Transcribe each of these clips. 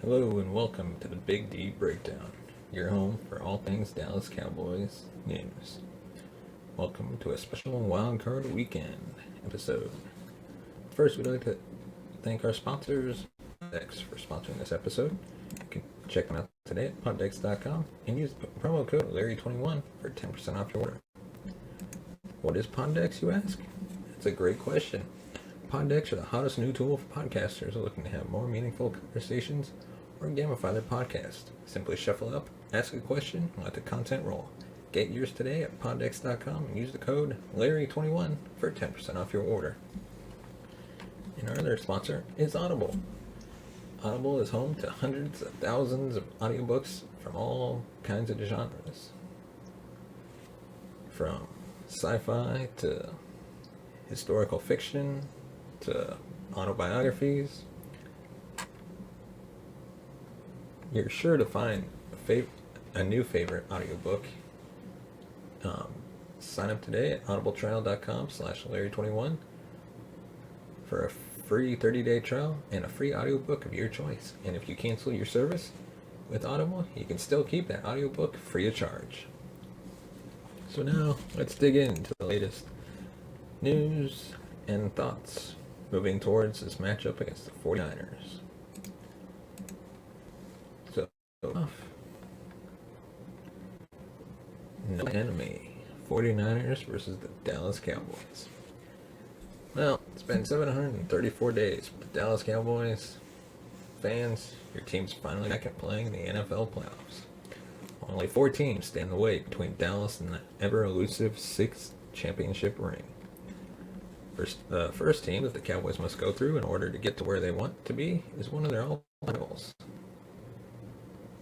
Hello and welcome to the Big D Breakdown, your home for all things Dallas Cowboys news. Welcome to a special Wild Card Weekend episode. First, we'd like to thank our sponsors, Poddex, for sponsoring this episode. You can check them out today at poddex.com and use the promo code Larry21 for 10% off your order. What is Poddex, you ask? That's a great question. Poddex are the hottest new tool for podcasters looking to have more meaningful conversations or gamify their podcast. Simply shuffle up, ask a question, and let the content roll. Get yours today at poddex.com and use the code Larry21 for 10% off your order. And our other sponsor is Audible. Audible is home to hundreds of thousands of audiobooks from all kinds of genres. From sci-fi to historical fiction to autobiographies. You're sure to find a new favorite audiobook. Sign up today at audibletrial.com/Larry21 for a free 30-day trial and a free audiobook of your choice. And if you cancel your service with Audible, you can still keep that audiobook free of charge. So now, let's dig into the latest news and thoughts moving towards this matchup against the 49ers. No enemy. 49ers versus the Dallas Cowboys. Well, it's been 734 days with the Dallas Cowboys. Fans, your team's finally back at playing in the NFL playoffs. Only 4 teams stand in the way between Dallas and the ever-elusive 6th championship ring. First team that the Cowboys must go through in order to get to where they want to be is one of their old rivals.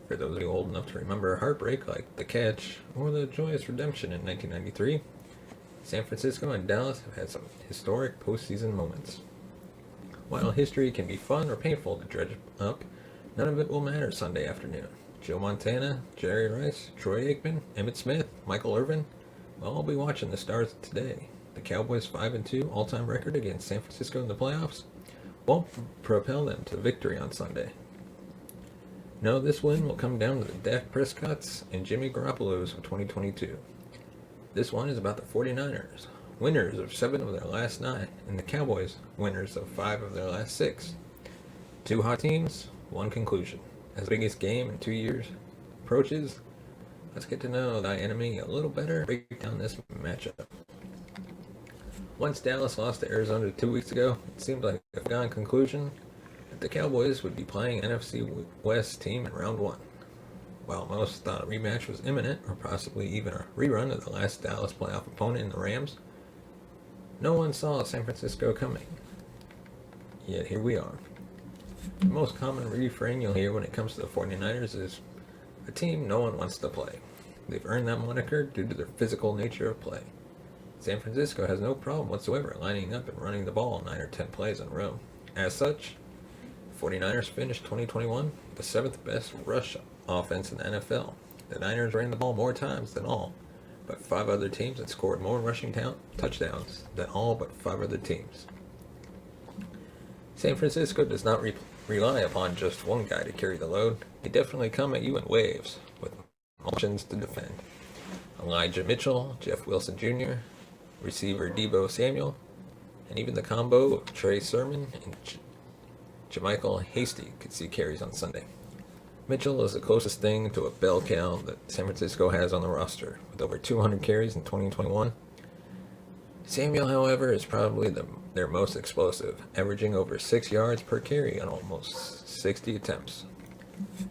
For those of you old enough to remember a heartbreak like the Catch or the Joyous Redemption in 1993, San Francisco and Dallas have had some historic postseason moments. While history can be fun or painful to dredge up, none of it will matter Sunday afternoon. Joe Montana, Jerry Rice, Troy Aikman, Emmitt Smith, Michael Irvin will all be watching the stars today. The Cowboys' 5-2 all-time record against San Francisco in the playoffs won't propel them to victory on Sunday. No, this win will come down to the Dak Prescotts and Jimmy Garoppolo's of 2022. This one is about the 49ers, winners of 7 of their last 9, and the Cowboys, winners of 5 of their last 6. 2 hot teams, 1 conclusion. As the biggest game in 2 years approaches, let's get to know thy enemy a little better and break down this matchup. Once Dallas lost to Arizona 2 weeks ago, it seemed like a foregone conclusion that the Cowboys would be playing an NFC West team in round 1. While most thought a rematch was imminent, or possibly even a rerun of the last Dallas playoff opponent in the Rams, no one saw San Francisco coming. Yet here we are. The most common refrain you'll hear when it comes to the 49ers is a team no one wants to play. They've earned that moniker due to their physical nature of play. San Francisco has no problem whatsoever lining up and running the ball 9 or 10 plays in a row. As such, the 49ers finished 2021 the 7th best rush offense in the NFL. The Niners ran the ball more times than all but 5 other teams and scored more rushing touchdowns than all but 5 other teams. San Francisco does not rely upon just one guy to carry the load. They definitely come at you in waves with options to defend. Elijah Mitchell, Jeff Wilson Jr., receiver Deebo Samuel, and even the combo of Trey Sermon and Jermichael Hasty could see carries on Sunday. Mitchell is the closest thing to a bell cow that San Francisco has on the roster, with over 200 carries in 2021. Samuel, however, is probably their most explosive, averaging over 6 yards per carry on almost 60 attempts.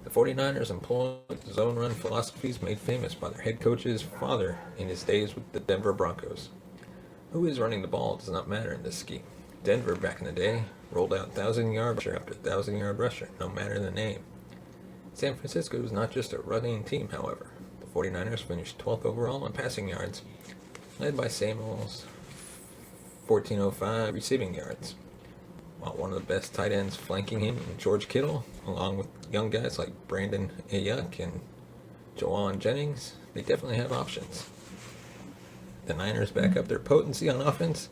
The 49ers employ zone-run philosophies made famous by their head coach's father in his days with the Denver Broncos. Who is running the ball does not matter in this scheme. Denver, back in the day, rolled out 1,000-yard rusher after 1,000-yard rusher, no matter the name. San Francisco is not just a running team, however. The 49ers finished 12th overall in passing yards, led by Samuel's 1,405 receiving yards, while one of the best tight ends flanking him, George Kittle, along with young guys like Brandon Ayuk and Jawan Jennings. They definitely have options. The Niners back up their potency on offense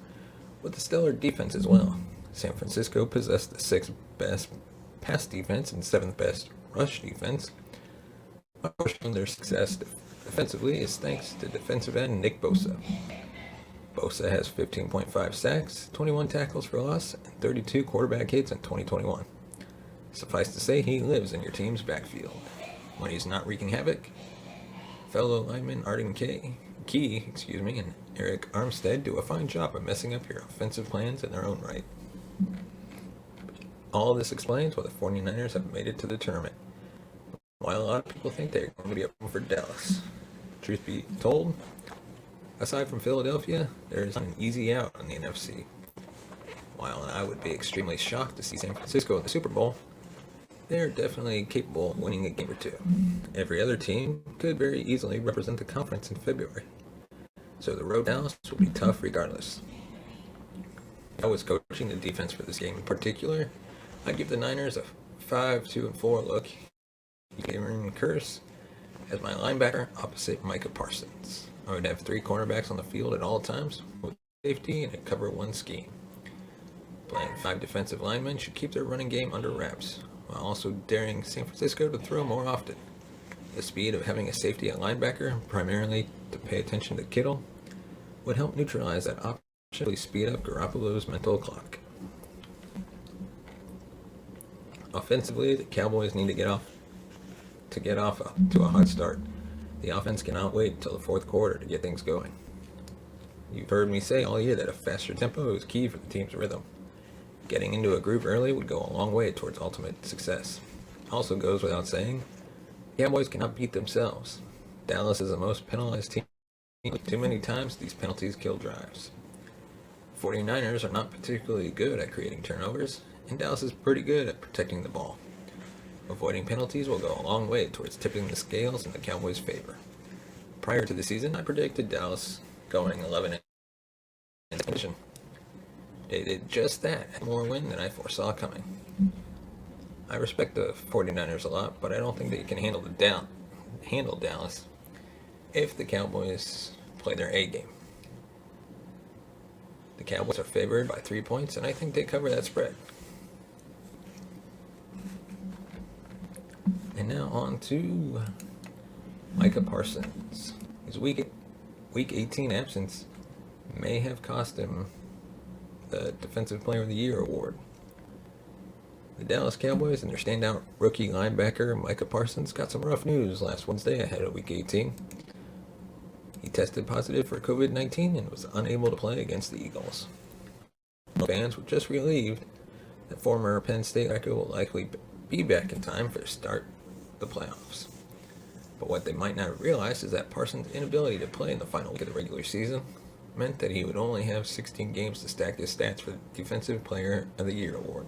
with a stellar defense as well. San Francisco possessed the 6th best pass defense and 7th best rush defense. A portion of their success defensively is thanks to defensive end Nick Bosa. Bosa has 15.5 sacks, 21 tackles for loss, and 32 quarterback hits in 2021. Suffice to say, he lives in your team's backfield. When he's not wreaking havoc, fellow linemen Arden Key, and Eric Armstead do a fine job of messing up your offensive plans in their own right. All this explains why the 49ers have made it to the tournament, while a lot of people think they're going to be up for Dallas. Truth be told, aside from Philadelphia, there is an easy out in the NFC. While I would be extremely shocked to see San Francisco in the Super Bowl, they're definitely capable of winning a game or two. Every other team could very easily represent the conference in February, so the road to Dallas will be tough regardless. If I was coaching the defense for this game in particular, I'd give the Niners a 5-2-4 look, Cameron Curse as my linebacker opposite Micah Parsons. I would have 3 cornerbacks on the field at all times with safety and a cover 1 scheme. Playing 5 defensive linemen should keep their running game under wraps, while also daring San Francisco to throw more often. The speed of having a safety at linebacker, primarily to pay attention to Kittle, would help neutralize that option, speed up Garoppolo's mental clock. Offensively, the Cowboys need to get off to a hot start. The offense cannot wait until the 4th quarter to get things going. You've heard me say all year that a faster tempo is key for the team's rhythm. Getting into a groove early would go a long way towards ultimate success. Also goes without saying, the Cowboys cannot beat themselves. Dallas is the most penalized team. Too many times, these penalties kill drives. 49ers are not particularly good at creating turnovers, and Dallas is pretty good at protecting the ball. Avoiding penalties will go a long way towards tipping the scales in the Cowboys' favor. Prior to the season, I predicted Dallas going 11-8. They did just that, and more win than I foresaw coming. I respect the 49ers a lot, but I don't think they can handle Dallas if the Cowboys play their A game. The Cowboys are favored by 3 points, and I think they cover that spread. And now on to Micah Parsons. His week 18 absence may have cost him the Defensive Player of the Year award. The Dallas Cowboys and their standout rookie linebacker Micah Parsons got some rough news last Wednesday ahead of Week 18. He tested positive for COVID-19 and was unable to play against the Eagles. Fans were just relieved that former Penn State linebacker will likely be back in time for the start of the playoffs. But what they might not have realized is that Parsons' inability to play in the final week of the regular season meant that he would only have 16 games to stack his stats for the Defensive Player of the Year award.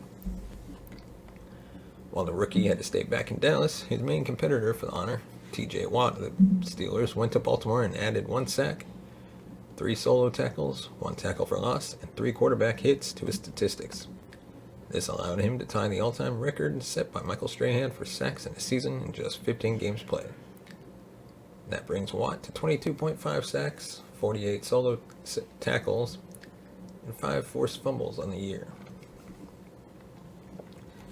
While the rookie had to stay back in Dallas, his main competitor for the honor, T.J. Watt of the Steelers, went to Baltimore and added 1 sack, 3 solo tackles, 1 tackle for loss, and 3 quarterback hits to his statistics. This allowed him to tie the all-time record set by Michael Strahan for sacks in a season in just 15 games played. That brings Watt to 22.5 sacks, 48 solo tackles, and 5 forced fumbles on the year.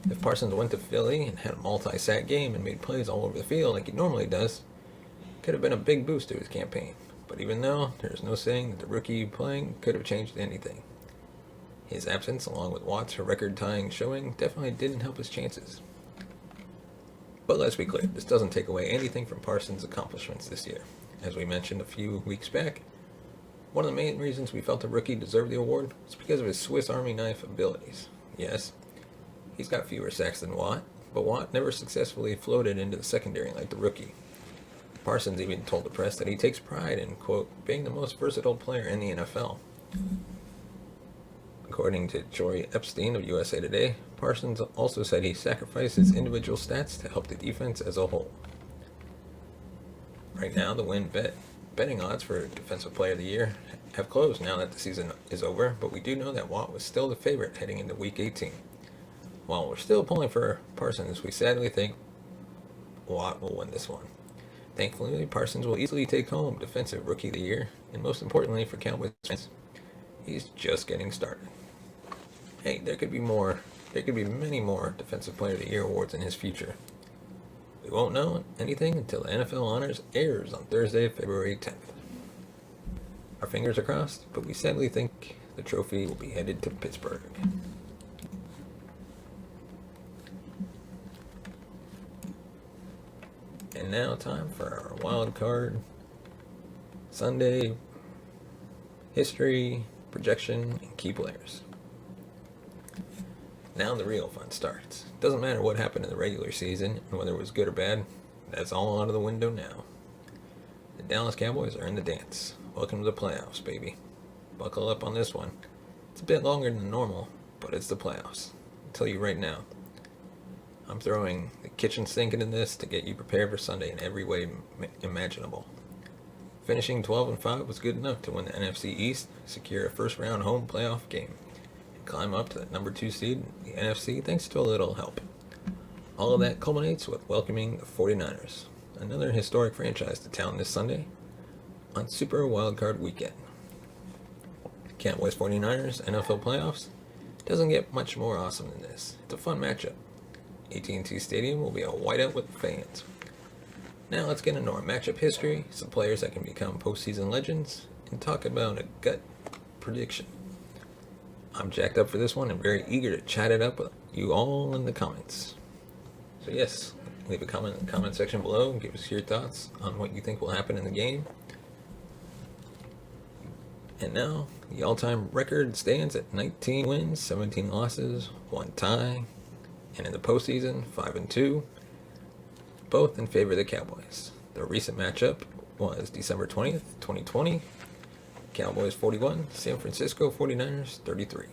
If Parsons went to Philly and had a multi-sack game and made plays all over the field like he normally does, it could have been a big boost to his campaign. But even though there's no saying that the rookie playing could have changed anything, his absence, along with Watt's record-tying showing, definitely didn't help his chances. But let's be clear, this doesn't take away anything from Parsons' accomplishments this year. As we mentioned a few weeks back, one of the main reasons we felt the rookie deserved the award was because of his Swiss Army knife abilities. Yes, he's got fewer sacks than Watt, but Watt never successfully floated into the secondary like the rookie. Parsons even told the press that he takes pride in, quote, being the most versatile player in the NFL. According to Joy Epstein of USA Today, Parsons also said he sacrificed his individual stats to help the defense as a whole. Right now, the betting odds for Defensive Player of the Year have closed now that the season is over, but we do know that Watt was still the favorite heading into Week 18. While we're still pulling for Parsons, we sadly think Watt will win this one. Thankfully, Parsons will easily take home Defensive Rookie of the Year, and most importantly for Cowboys fans, he's just getting started. Hey, there could be more there could be many more Defensive Player of the Year awards in his future. We won't know anything until the NFL Honors airs on Thursday, February 10th. Our fingers are crossed, but we sadly think the trophy will be headed to Pittsburgh. And now time for our wild card Sunday history, projection, and key players. Now the real fun starts. Doesn't matter what happened in the regular season and whether it was good or bad, that's all out of the window now. The Dallas Cowboys are in the dance. Welcome to the playoffs, baby. Buckle up on this one. It's a bit longer than normal, but it's the playoffs. I'll tell you right now. I'm throwing the kitchen sink into this to get you prepared for Sunday in every way imaginable. Finishing 12-5 was good enough to win the NFC East, secure a first-round home playoff game, and climb up to the number 2 seed in the NFC thanks to a little help. All of that culminates with welcoming the 49ers, another historic franchise to town this Sunday on Super Wildcard Weekend. Cowboys 49ers NFL playoffs doesn't get much more awesome than this. It's a fun matchup. AT&T Stadium will be a whiteout with fans. Now let's get into our matchup history, some players that can become postseason legends, and talk about a gut prediction. I'm jacked up for this one and very eager to chat it up with you all in the comments. So yes, leave a comment in the comment section below and give us your thoughts on what you think will happen in the game. And now, the all-time record stands at 19 wins, 17 losses, 1 tie, and in the postseason, 5-2, both in favor of the Cowboys. The recent matchup was December 20th, 2020, Cowboys 41, San Francisco 49ers 33.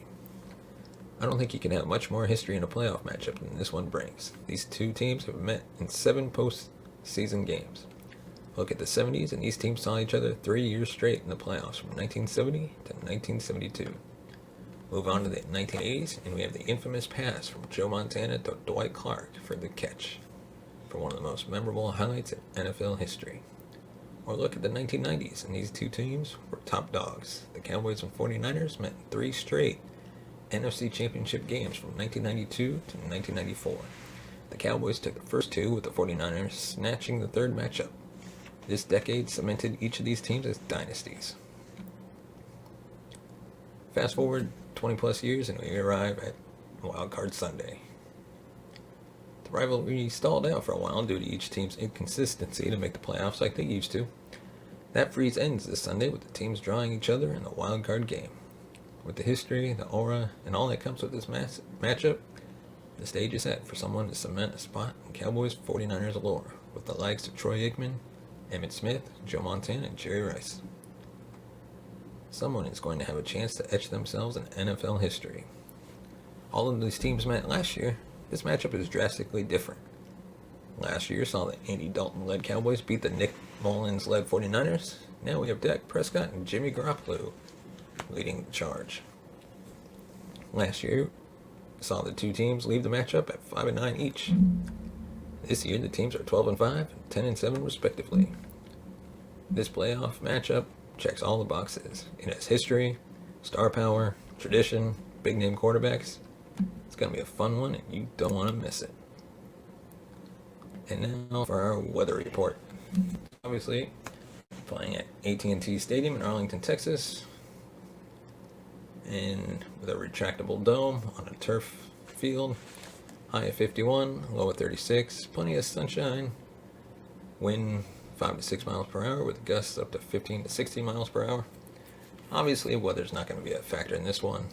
I don't think you can have much more history in a playoff matchup than this one brings. These two teams have met in 7 postseason games. Look at the 70s, and these teams saw each other 3 years straight in the playoffs from 1970 to 1972. Move on to the 1980s, and we have the infamous pass from Joe Montana to Dwight Clark for the catch, for one of the most memorable highlights in NFL history. Or look at the 1990s, and these two teams were top dogs. The Cowboys and 49ers met in 3 straight NFC Championship games from 1992 to 1994. The Cowboys took the first 2 with the 49ers, snatching the third matchup. This decade cemented each of these teams as dynasties. Fast forward 20 plus years and we arrive at Wild Card Sunday. The rivalry stalled out for a while due to each team's inconsistency to make the playoffs like they used to. That freeze ends this Sunday with the teams drawing each other in the Wild Card game. With the history, the aura, and all that comes with this matchup, the stage is set for someone to cement a spot in Cowboys 49ers lore with the likes of Troy Aikman, Emmitt Smith, Joe Montana, and Jerry Rice. Someone is going to have a chance to etch themselves in NFL history. All of these teams met last year. This matchup is drastically different. Last year saw the Andy Dalton-led Cowboys beat the Nick Mullins-led 49ers. Now we have Dak Prescott and Jimmy Garoppolo leading the charge. Last year saw the two teams leave the matchup at 5-9 each. This year the teams are 12-5 and 10-7 respectively. This playoff matchup checks all the boxes. It has history, star power, tradition, big name quarterbacks. It's going to be a fun one and you don't want to miss it. And now for our weather report. Obviously, playing at AT&T Stadium in Arlington, Texas, and with a retractable dome on a turf field. High of 51, low of 36, plenty of sunshine. Wind 5 to 6 miles per hour with gusts up to 15 to 16 miles per hour. Obviously, weather's not going to be a factor in this one.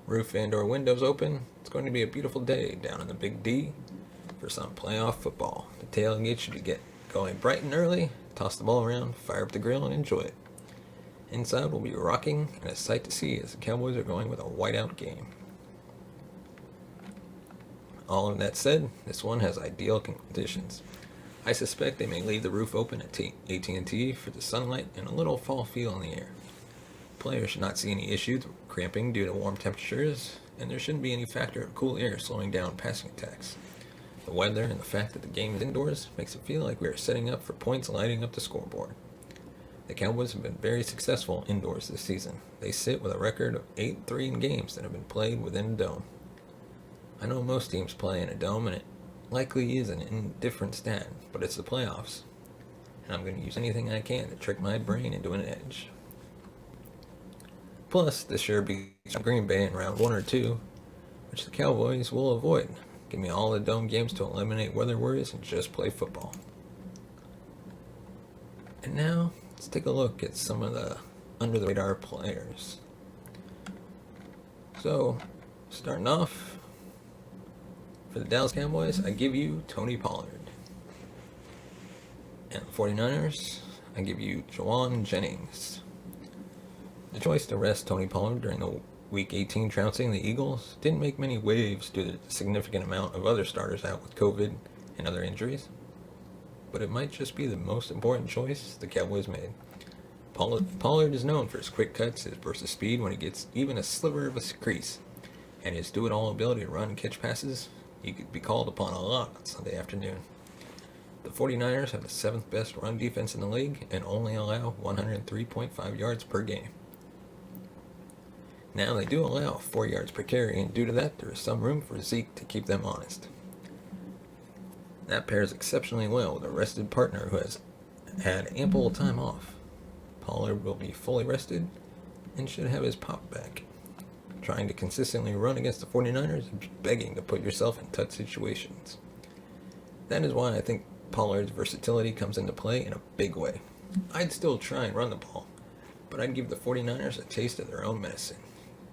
Roof and/or windows open. It's going to be a beautiful day down in the Big D for some playoff football. The tailgate should get going bright and early. Toss the ball around, fire up the grill, and enjoy it. Inside will be rocking and a sight to see as the Cowboys are going with a whiteout game. All of that said, this one has ideal conditions. I suspect they may leave the roof open at AT&T for the sunlight and a little fall feel in the air. Players should not see any issues with cramping due to warm temperatures, and there shouldn't be any factor of cool air slowing down passing attacks. The weather and the fact that the game is indoors makes it feel like we are setting up for points lighting up the scoreboard. The Cowboys have been very successful indoors this season. They sit with a record of 8-3 in games that have been played within a dome. I know most teams play in a dome, and it likely is an indifferent stat, but it's the playoffs, and I'm going to use anything I can to trick my brain into an edge. Plus, this sure beats Green Bay in round 1 or 2, which the Cowboys will avoid. Give me all the dome games to eliminate weather worries and just play football. And now, let's take a look at some of the under-the-radar players. So, starting off, for the Dallas Cowboys, I give you Tony Pollard. And the 49ers, I give you Jawan Jennings. The choice to rest Tony Pollard during the Week 18 trouncing the Eagles didn't make many waves due to the significant amount of other starters out with COVID and other injuries, but it might just be the most important choice the Cowboys made. Pollard is known for his quick cuts, his burst of speed when he gets even a sliver of a crease, and his do-it-all ability to run and catch passes. He could be called upon a lot on Sunday afternoon. The 49ers have the 7th best run defense in the league and only allow 103.5 yards per game. Now, they do allow 4 yards per carry, and due to that, there is some room for Zeke to keep them honest. That pairs exceptionally well with a rested partner who has had ample time off. Pollard will be fully rested and should have his pop back. Trying to consistently run against the 49ers is begging to put yourself in tough situations. That is why I think Pollard's versatility comes into play in a big way. I'd still try and run the ball, but I'd give the 49ers a taste of their own medicine,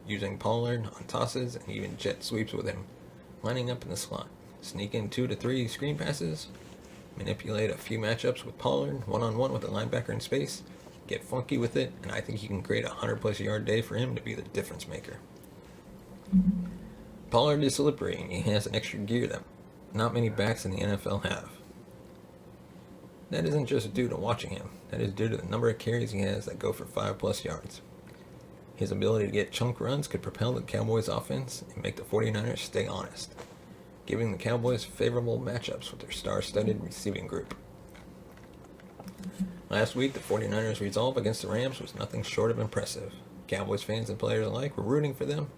using Pollard on tosses and even jet sweeps with him, lining up in the slot, sneak in 2 to 3 screen passes, manipulate a few matchups with Pollard, one-on-one with a linebacker in space, get funky with it, and I think you can create a 100-plus yard day for him to be the difference maker. Pollard is slippery, and he has an extra gear that not many backs in the NFL have. That isn't just due to watching him, that is due to the number of carries he has that go for 5-plus yards. His ability to get chunk runs could propel the Cowboys' offense and make the 49ers stay honest, giving the Cowboys favorable matchups with their star-studded receiving group. Last week, the 49ers' resolve against the Rams was nothing short of impressive. Cowboys fans and players alike were rooting for them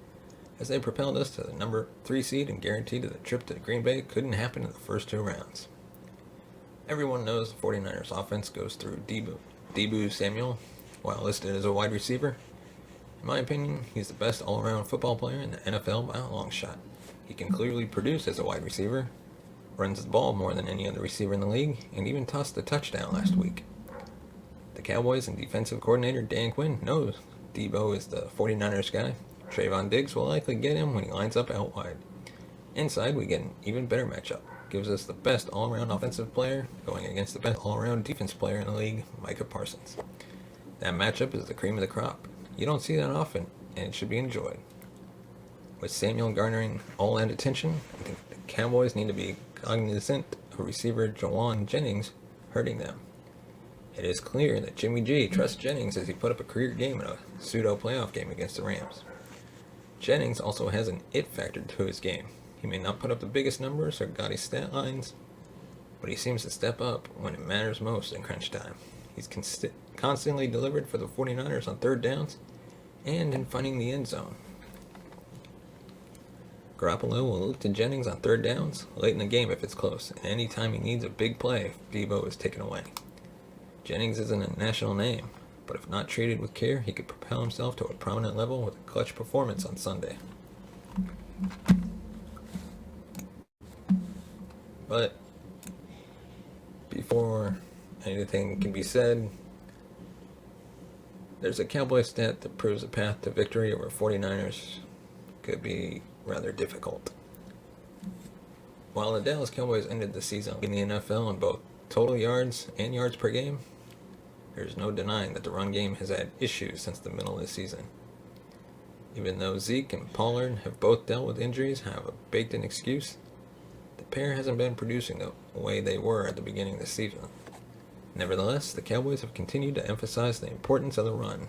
as they propelled us to the number 3 seed and guaranteed that the trip to Green Bay couldn't happen in the first 2 rounds. Everyone knows the 49ers' offense goes through Deebo Samuel, while listed as a wide receiver. In my opinion, he's the best all-around football player in the NFL by a long shot. He can clearly produce as a wide receiver, runs the ball more than any other receiver in the league, and even tossed a touchdown last week. The Cowboys and defensive coordinator Dan Quinn knows Deebo is the 49ers guy. Trayvon Diggs will likely get him when he lines up out wide. Inside, we get an even better matchup. Gives us the best all-around offensive player going against the best all-around defense player in the league, Micah Parsons. That matchup is the cream of the crop. You don't see that often, and it should be enjoyed. With Samuel garnering all that attention, I think the Cowboys need to be cognizant of receiver Jawan Jennings hurting them. It is clear that Jimmy G trusts Jennings as he put up a career game in a pseudo-playoff game against the Rams. Jennings also has an it factor to his game. He may not put up the biggest numbers or gaudy stat lines, but he seems to step up when it matters most in crunch time. He's constantly delivered for the 49ers on third downs and in finding the end zone. Garoppolo will look to Jennings on third downs, late in the game if it's close, and any time he needs a big play, Deebo is taken away. Jennings isn't a national name, but if not treated with care, he could propel himself to a prominent level with a clutch performance on Sunday. But before anything can be said, there's a Cowboy stat that proves a path to victory over 49ers could be rather difficult. While the Dallas Cowboys ended the season in the NFL in both total yards and yards per game, there's no denying that the run game has had issues since the middle of the season. Even though Zeke and Pollard have both dealt with injuries and have a baked-in excuse, the pair hasn't been producing the way they were at the beginning of the season. Nevertheless, the Cowboys have continued to emphasize the importance of the run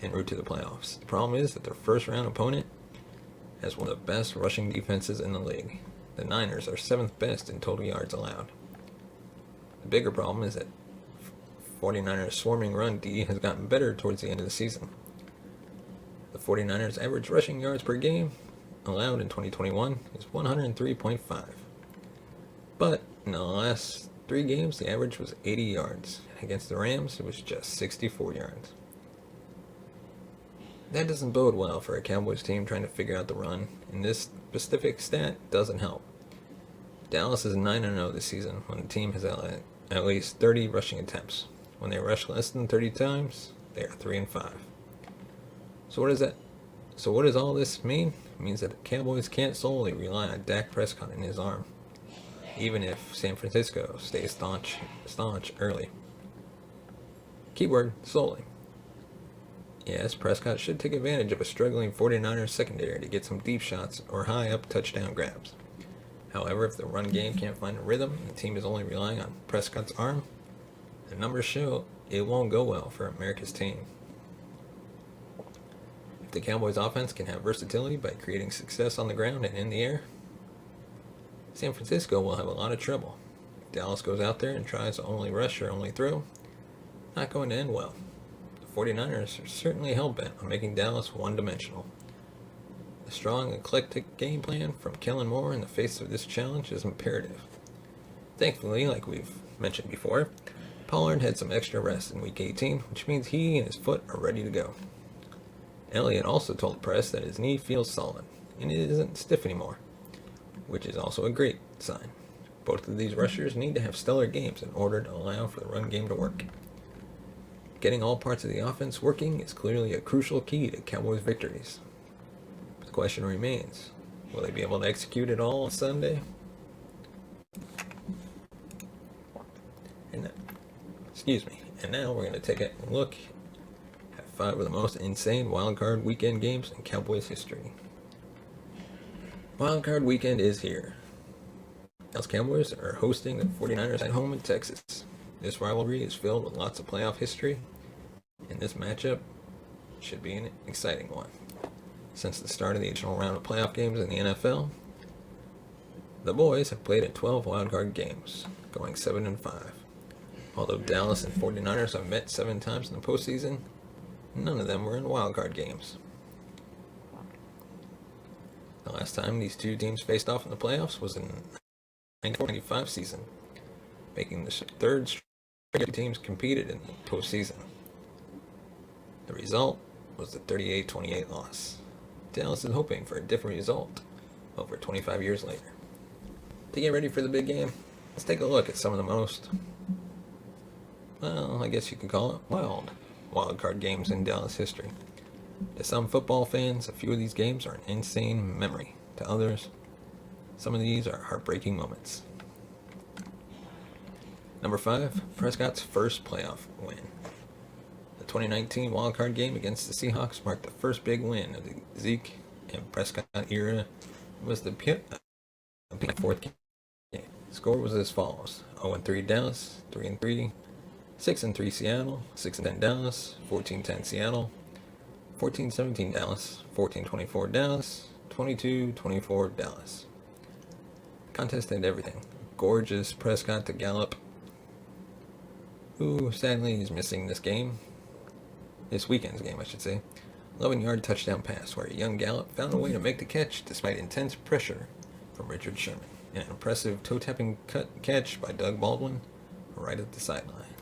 en route to the playoffs. The problem is that their first-round opponent has one of the best rushing defenses in the league. The Niners are 7th best in total yards allowed. The bigger problem is that 49ers' swarming run D has gotten better towards the end of the season. The 49ers' average rushing yards per game allowed in 2021 is 103.5. But in the last 3 games, the average was 80 yards. Against the Rams, it was just 64 yards. That doesn't bode well for a Cowboys team trying to figure out the run, and this specific stat doesn't help. Dallas is 9-0 this season when the team has at least 30 rushing attempts. When they rush less than 30 times, they are 3-5. So what does all this mean? It means that the Cowboys can't solely rely on Dak Prescott and his arm, even if San Francisco stays staunch early. Keyword, solely. Yes, Prescott should take advantage of a struggling 49ers secondary to get some deep shots or high-up touchdown grabs. However, if the run game can't find a rhythm and the team is only relying on Prescott's arm, the numbers show it won't go well for America's team. If the Cowboys offense can have versatility by creating success on the ground and in the air, San Francisco will have a lot of trouble. If Dallas goes out there and tries to only rush or only throw, not going to end well. The 49ers are certainly hell-bent on making Dallas one-dimensional. A strong, eclectic game plan from Kellen Moore in the face of this challenge is imperative. Thankfully, like we've mentioned before, Pollard had some extra rest in Week 18, which means he and his foot are ready to go. Elliott also told the press that his knee feels solid, and it isn't stiff anymore, which is also a great sign. Both of these rushers need to have stellar games in order to allow for the run game to work. Getting all parts of the offense working is clearly a crucial key to Cowboys' victories. The question remains, will they be able to execute it all on Sunday? And now we're going to take a look at 5 of the most insane wildcard weekend games in Cowboys history. Wildcard weekend is here. Dallas Cowboys are hosting the 49ers at home in Texas. This rivalry is filled with lots of playoff history, and this matchup should be an exciting one. Since the start of the original round of playoff games in the NFL, the boys have played in 12 wildcard games, going 7-5. Although Dallas and 49ers have met 7 times in the postseason, none of them were in wildcard games. The last time these two teams faced off in the playoffs was in the 1995 season, making the 3rd straight teams competed in the postseason. The result was the 38-28 loss. Dallas is hoping for a different result over 25 years later. To get ready for the big game, let's take a look at some of the most, I guess you could call it wild card games in Dallas history. To some football fans, a few of these games are an insane memory. To others, some of these are heartbreaking moments. Number 5, Prescott's first playoff win. The 2019 wildcard game against the Seahawks marked the first big win of the Zeke and Prescott era. It was the 4th game. The score was as follows: 0-3 Dallas, 3-3, 6-3 Seattle, 6-10 Dallas, 14-10 Seattle, 14-17 Dallas, 14-24 Dallas, 22-24 Dallas. Contest had everything. Gorgeous Prescott to Gallup, who sadly is missing this weekend's game, I should say. 11-yard touchdown pass where a young Gallup found a way to make the catch despite intense pressure from Richard Sherman. And an impressive toe-tapping catch by Doug Baldwin right at the sideline.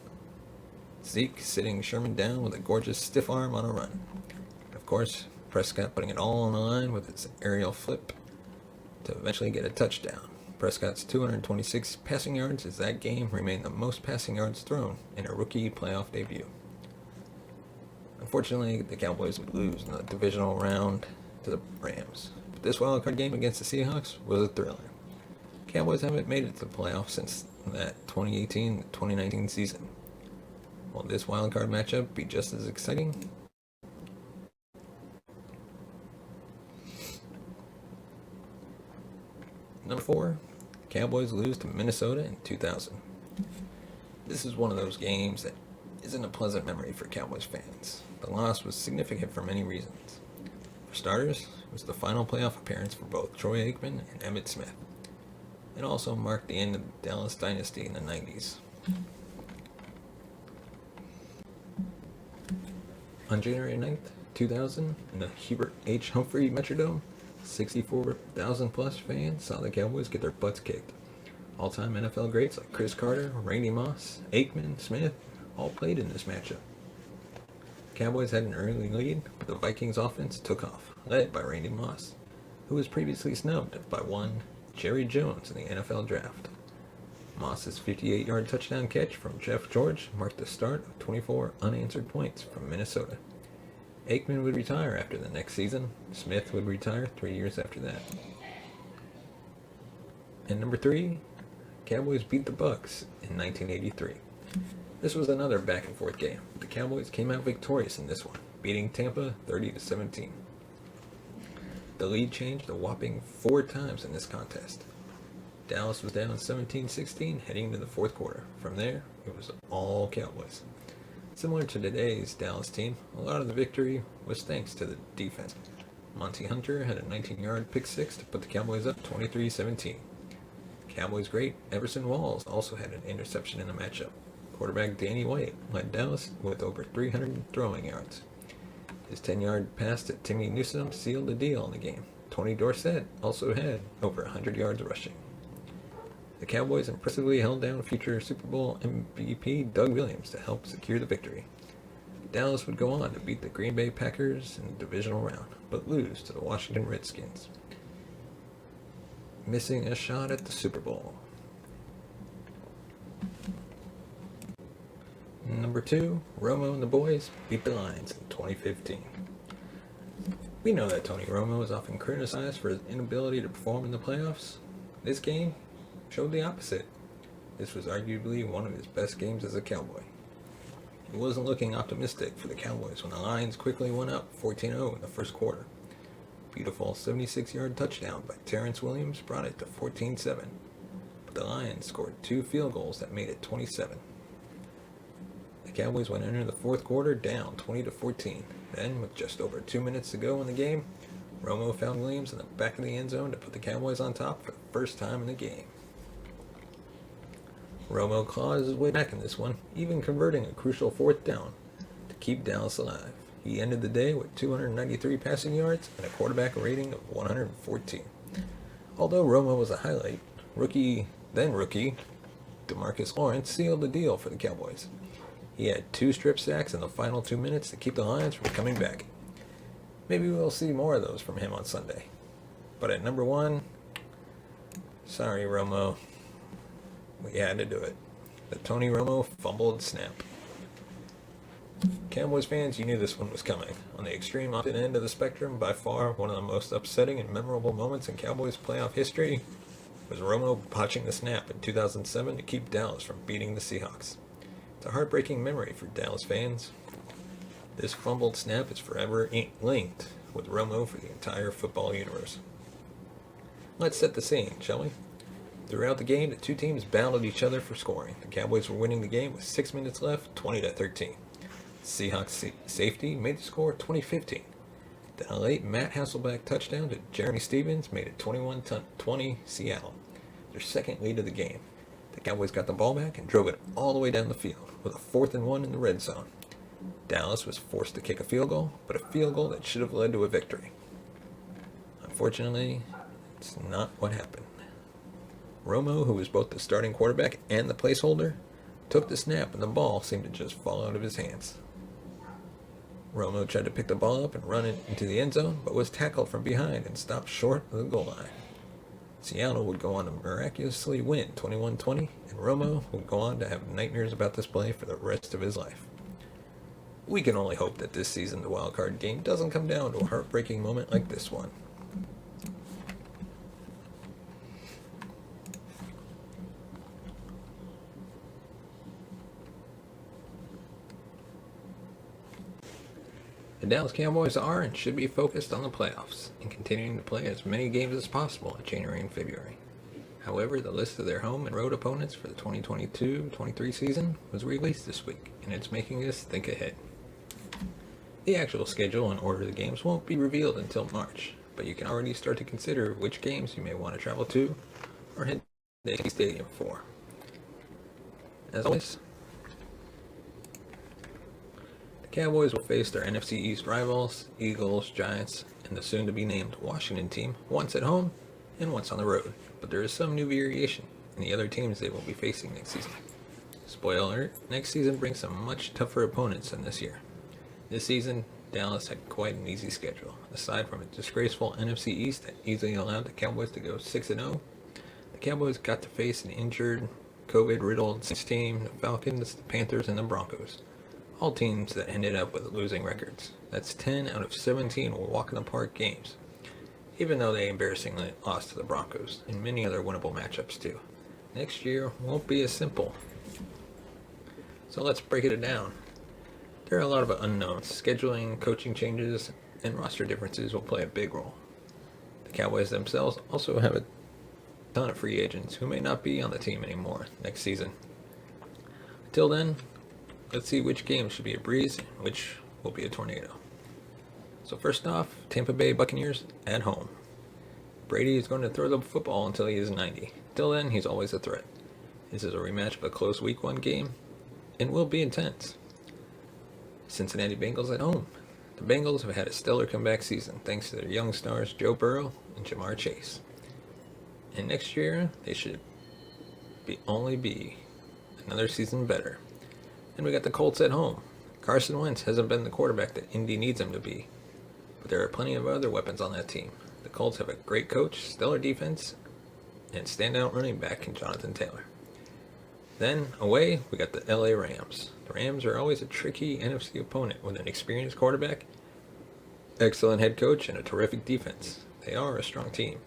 Zeke sitting Sherman down with a gorgeous stiff arm on a run. Of course, Prescott putting it all on the line with its aerial flip to eventually get a touchdown. Prescott's 226 passing yards as that game remained the most passing yards thrown in a rookie playoff debut. Unfortunately, the Cowboys would lose in the divisional round to the Rams. But this wildcard game against the Seahawks was a thriller. Cowboys haven't made it to the playoffs since that 2018-2019 season. Will this wildcard matchup be just as exciting? Number 4, Cowboys lose to Minnesota in 2000. This is one of those games that isn't a pleasant memory for Cowboys fans. The loss was significant for many reasons. For starters, it was the final playoff appearance for both Troy Aikman and Emmitt Smith. It also marked the end of the Dallas dynasty in the 90s. On January 9th, 2000, in the Hubert H. Humphrey Metrodome, 64,000 plus fans saw the Cowboys get their butts kicked. All-time NFL greats like Chris Carter, Randy Moss, Aikman, Smith all played in this matchup. Cowboys had an early lead, but the Vikings offense took off, led by Randy Moss, who was previously snubbed by one Jerry Jones in the NFL draft. Moss's 58-yard touchdown catch from Jeff George marked the start of 24 unanswered points from Minnesota. Aikman would retire after the next season. Smith would retire 3 years after that. And number 3, Cowboys beat the Bucs in 1983. This was another back-and-forth game. The Cowboys came out victorious in this one, beating Tampa 30-17. The lead changed a whopping 4 times in this contest. Dallas was down 17-16 heading into the fourth quarter. From there, it was all Cowboys. Similar to today's Dallas team, a lot of the victory was thanks to the defense. Monty Hunter had a 19-yard pick six to put the Cowboys up 23-17. Cowboys great Everson Walls also had an interception in the matchup. Quarterback Danny White led Dallas with over 300 throwing yards. His 10-yard pass to Timmy Newsome sealed the deal in the game. Tony Dorsett also had over 100 yards rushing. The Cowboys impressively held down future Super Bowl MVP Doug Williams to help secure the victory. Dallas would go on to beat the Green Bay Packers in the divisional round, but lose to the Washington Redskins, missing a shot at the Super Bowl. Number 2, Romo and the boys beat the Lions in 2015. We know that Tony Romo is often criticized for his inability to perform in the playoffs. This game showed the opposite. This was arguably one of his best games as a Cowboy. It wasn't looking optimistic for the Cowboys when the Lions quickly went up 14-0 in the first quarter. Beautiful 76-yard touchdown by Terrence Williams brought it to 14-7, but the Lions scored 2 field goals that made it 27. The Cowboys went into the fourth quarter down 20-14. Then, with just over 2 minutes to go in the game, Romo found Williams in the back of the end zone to put the Cowboys on top for the first time in the game. Romo clawed his way back in this one, even converting a crucial fourth down to keep Dallas alive. He ended the day with 293 passing yards and a quarterback rating of 114. Although Romo was a highlight, rookie DeMarcus Lawrence sealed the deal for the Cowboys. He had 2 strip sacks in the final 2 minutes to keep the Lions from coming back. Maybe we'll see more of those from him on Sunday. But at number 1, sorry Romo, we had to do it. The Tony Romo fumbled snap. Cowboys fans, you knew this one was coming. On the extreme opposite end of the spectrum, by far one of the most upsetting and memorable moments in Cowboys playoff history was Romo botching the snap in 2007 to keep Dallas from beating the Seahawks. It's a heartbreaking memory for Dallas fans. This fumbled snap is forever linked with Romo for the entire football universe. Let's set the scene, shall we? Throughout the game, the two teams battled each other for scoring. The Cowboys were winning the game with 6 minutes left, 20-13. Seahawks safety made the score 20-15. Then a late Matt Hasselbeck touchdown to Jeremy Stevens made it 21-20 Seattle, their second lead of the game. The Cowboys got the ball back and drove it all the way down the field with a 4th and 1 in the red zone. Dallas was forced to kick a field goal, but a field goal that should have led to a victory. Unfortunately, it's not what happened. Romo, who was both the starting quarterback and the placeholder, took the snap and the ball seemed to just fall out of his hands. Romo tried to pick the ball up and run it into the end zone, but was tackled from behind and stopped short of the goal line. Seattle would go on to miraculously win 21-20, and Romo would go on to have nightmares about this play for the rest of his life. We can only hope that this season the wildcard game doesn't come down to a heartbreaking moment like this one. The Dallas Cowboys are and should be focused on the playoffs and continuing to play as many games as possible in January and February. However, the list of their home and road opponents for the 2022-23 season was released this week, and it's making us think ahead. The actual schedule and order of the games won't be revealed until March, but you can already start to consider which games you may want to travel to or head to the stadium for. As always, the Cowboys will face their NFC East rivals, Eagles, Giants, and the soon-to-be named Washington team once at home and once on the road, but there is some new variation in the other teams they will be facing next season. Spoiler alert, next season brings some much tougher opponents than this year. This season, Dallas had quite an easy schedule. Aside from a disgraceful NFC East that easily allowed the Cowboys to go 6-0, the Cowboys got to face an injured, COVID-riddled team, the Falcons, the Panthers, and the Broncos. All teams that ended up with losing records. That's 10 out of 17 walk-in-the-park games, even though they embarrassingly lost to the Broncos, and many other winnable matchups too. Next year won't be as simple. So let's break it down. There are a lot of unknowns. Scheduling, coaching changes, and roster differences will play a big role. The Cowboys themselves also have a ton of free agents who may not be on the team anymore next season. Until then, let's see which game should be a breeze and which will be a tornado. So first off, Tampa Bay Buccaneers at home. Brady is going to throw the football until he is 90. Till then, he's always a threat. This is a rematch of a close Week 1 game and will be intense. Cincinnati Bengals at home. The Bengals have had a stellar comeback season thanks to their young stars Joe Burrow and Jamar Chase. And next year, they should only be another season better. And we got the Colts at home. Carson Wentz hasn't been the quarterback that Indy needs him to be, but there are plenty of other weapons on that team. The Colts have a great coach, stellar defense, and standout running back in Jonathan Taylor. Then, away, we got the LA Rams. The Rams are always a tricky NFC opponent with an experienced quarterback, excellent head coach, and a terrific defense. They are a strong team.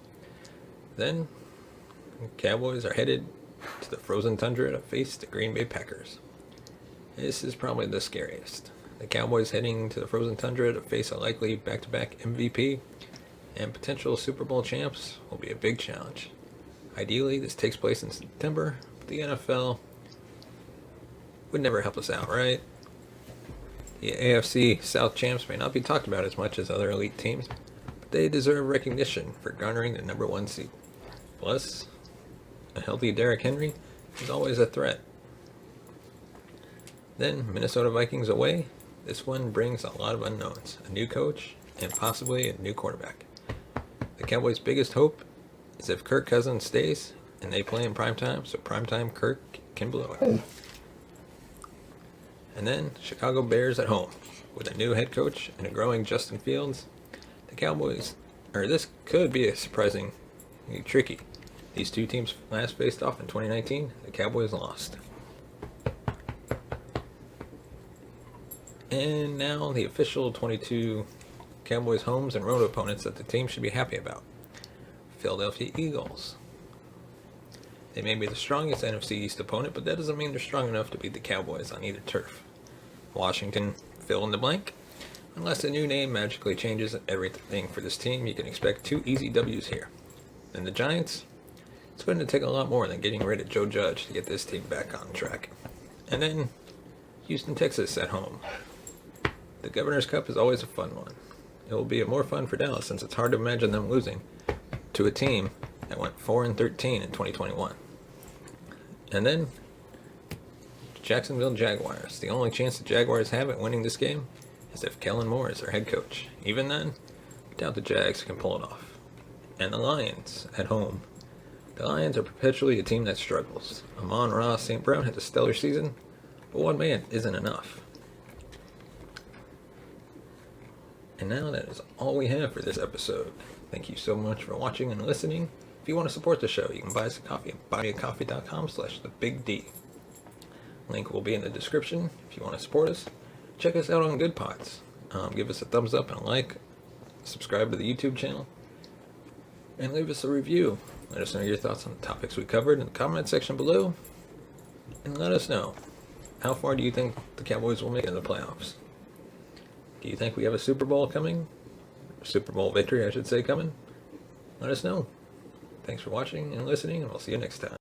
Then, the Cowboys are headed to the frozen tundra to face the Green Bay Packers. This is probably the scariest. The Cowboys heading to the frozen tundra to face a likely back-to-back MVP and potential Super Bowl champs will be a big challenge. Ideally, this takes place in September, but the NFL would never help us out, right? The AFC South champs may not be talked about as much as other elite teams, but they deserve recognition for garnering the number 1 seed. Plus, a healthy Derrick Henry is always a threat. Then, Minnesota Vikings away. This one brings a lot of unknowns, a new coach, and possibly a new quarterback. The Cowboys' biggest hope is if Kirk Cousins stays and they play in primetime, so primetime Kirk can blow it. And then, Chicago Bears at home. With a new head coach and a growing Justin Fields, the Cowboys, this could be a surprisingly tricky. These two teams last faced off in 2019. The Cowboys lost. And now the official 22 Cowboys homes and road opponents that the team should be happy about. Philadelphia Eagles. They may be the strongest NFC East opponent, but that doesn't mean they're strong enough to beat the Cowboys on either turf. Washington, fill in the blank. Unless a new name magically changes everything for this team, you can expect 2 easy W's here. Then the Giants. It's going to take a lot more than getting rid of Joe Judge to get this team back on track. And then Houston, Texas at home. The Governor's Cup is always a fun one. It will be more fun for Dallas since it's hard to imagine them losing to a team that went 4-13 in 2021. And then Jacksonville Jaguars. The only chance the Jaguars have at winning this game is if Kellen Moore is their head coach. Even then, I doubt the Jags can pull it off. And the Lions at home. The Lions are perpetually a team that struggles. Amon-Ra St. Brown had a stellar season, but one man isn't enough. And now that is all we have for this episode. Thank you so much for watching and listening. If you want to support the show, you can buy us a coffee at buymeacoffee.com/thebigd. Link will be in the description if you want to support us. Check us out on Good Pods. Give us a thumbs up and a like. Subscribe to the YouTube channel. And leave us a review. Let us know your thoughts on the topics we covered in the comment section below. And let us know, how far do you think the Cowboys will make it in the playoffs? Do you think we have a Super Bowl coming? Super Bowl victory, I should say, coming? Let us know. Thanks for watching and listening, and we'll see you next time.